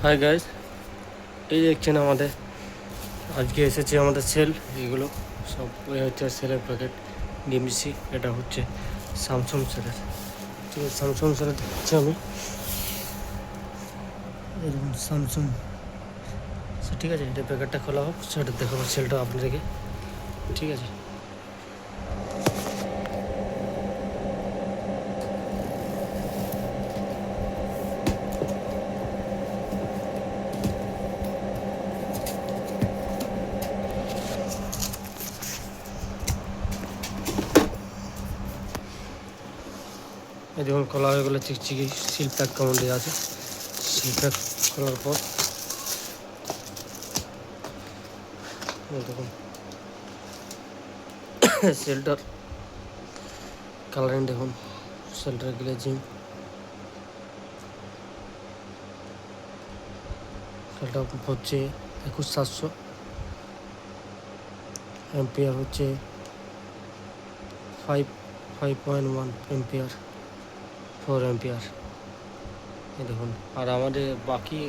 Hi guys, এই দেখছেন আমাদের আজকে এসেছে আমাদের সেল। এগুলো সব হচ্ছে সেলের প্যাকেট ডিএমসি। এটা হচ্ছে স্যামসাং সেলের, ঠিক আছে। স্যামসাং সেলের হচ্ছে আমি এরকম স্যামসাং, ঠিক আছে। এটা প্যাকেটটা খোলা হোক, সেটা দেখাবো সেলটা আপনাদেরকে, ঠিক আছে। এই দেখুন খোলা হয়ে গেলে চিকচিকি সিল প্যাক কেমন দেওয়া আছে। সিল প্যাক খোলার পর দেখুন সেলটার কালারিং দেখুন, সেলটার গ্লেজিং, সেলটা হচ্ছে 21700 এম্পিয়ার, হচ্ছে 5.1 এম্পিয়ার, 4 এম্পিয়ার। এই দেখুন। আর আমাদের বাকি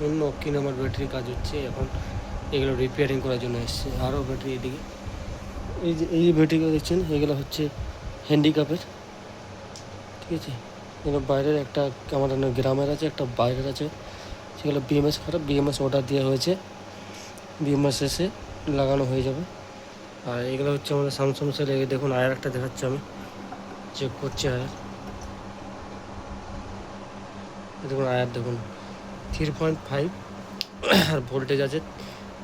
অন্য কি নাম্বার ব্যাটারি কাজ হচ্ছে এখন, এগুলো রিপেয়ারিং করার জন্য এসছে। আরও ব্যাটারি এদিকে, এই যে এই ব্যাটারিগুলো দেখছেন, এগুলো হচ্ছে হ্যান্ডিক্যাপের, ঠিক আছে। এগুলো বাইরের একটা আমাদের গ্রামের আছে, একটা বাইরের আছে, সেগুলো বিএমএস খারাপ, বিএমএস অর্ডার দেওয়া হয়েছে, বিএমএস এসে লাগানো হয়ে যাবে। আর এগুলো হচ্ছে আমাদের স্যামসাং সেল। দেখুন আয়ার একটা দেখাচ্ছি, আমি চেক করছি আয়ার। দেখুন আয়ার দেখুন 3.5, আর ভোল্টেজ আছে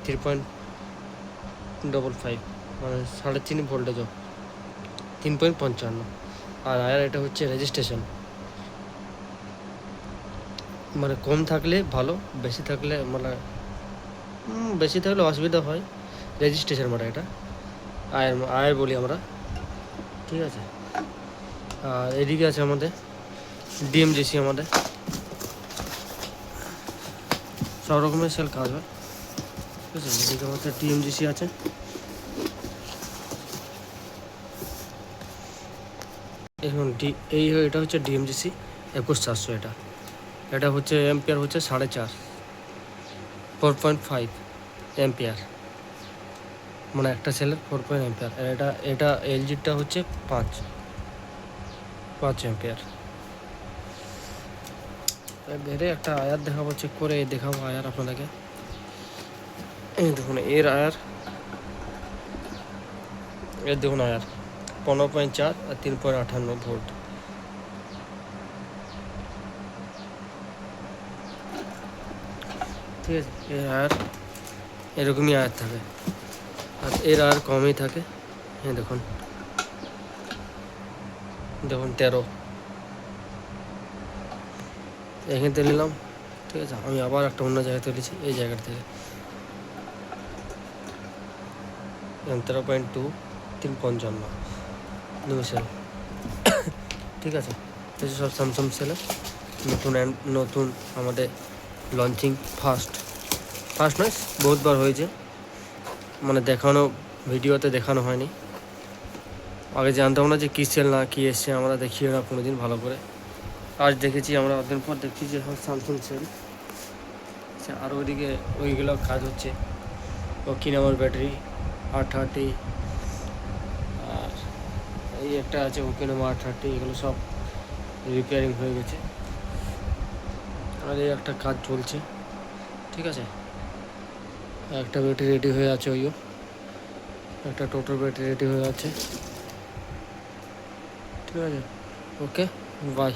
3.55, মানে 3.5 ভোল্টেজ, 3.55। আর আয়ার এটা হচ্ছে রেজিস্ট্রেশন, মানে কম থাকলে ভালো, বেশি থাকলে মানে বেশি থাকলে অসুবিধা হয়। রেজিস্ট্রেশন মানে এটা আয়ার আয়ার বলি আমরা, ঠিক আছে। আর এদিকে আছে আমাদের ডিএমজিসি, আমাদের সব রকমের সেল কাজ হয়, ঠিক আছে। এদিকে আমাদের ডিএমজিসি আছে। এখন এটা হচ্ছে ডিএমজিসি 21700। এটা হচ্ছে এম্পিয়ার হচ্ছে 4.5, 4.5 এম্পিয়ার, মানে একটা সেলের 4 এম্পিয়ার। আর এটা এলজিটা হচ্ছে 5 এম্পিয়ার। এবারে একটা আয়ার দেখাবো, চেক করে দেখাবো আয়ার আপনাদেরকে। এই দেখুন এর আয়ার, এর দেখুন আয়ার 15.4 আর 3.58 ভোল্ট। ঠিক আছে। এর আয়ার এরকমই আয়ার থাকে, আর এর আয়ার কমই থাকে। হ্যাঁ দেখুন, দেখুন 13 এখান থেকে নিলাম, ঠিক আছে। আমি আবার একটা অন্য জায়গায় তুলেছি, এই জায়গার থেকে 13.2, 355 নিউ সেল, ঠিক আছে। এসে সব স্যামসাং সেলের নতুন আমাদের লঞ্চিং, ফার্স্ট নয়, বহুতবার হয়েছে, মানে দেখানো ভিডিওতে দেখানো হয়নি। আগে জানতাম না যে কী সেল না কী এসছে, আমরা দেখিও না কোনো দিন ভালো করে। আজ দেখেছি আমরা, অনেকদিন পর দেখছি যে স্যামসাং সেল। আচ্ছা, আর ওইদিকে ওইগুলো কাজ হচ্ছে, ও কি নামের ব্যাটারি 830, আর এই একটা আছে ওকে নাম 830, এগুলো সব রিপেয়ারিং হয়ে গেছে। আর এই একটা কাজ চলছে, ঠিক আছে। একটা ব্যাটারি রেডি হয়ে আছে, ওইও একটা টোটাল ব্যাটারি রেডি হয়ে আছে, ঠিক আছে। ওকে, বাই।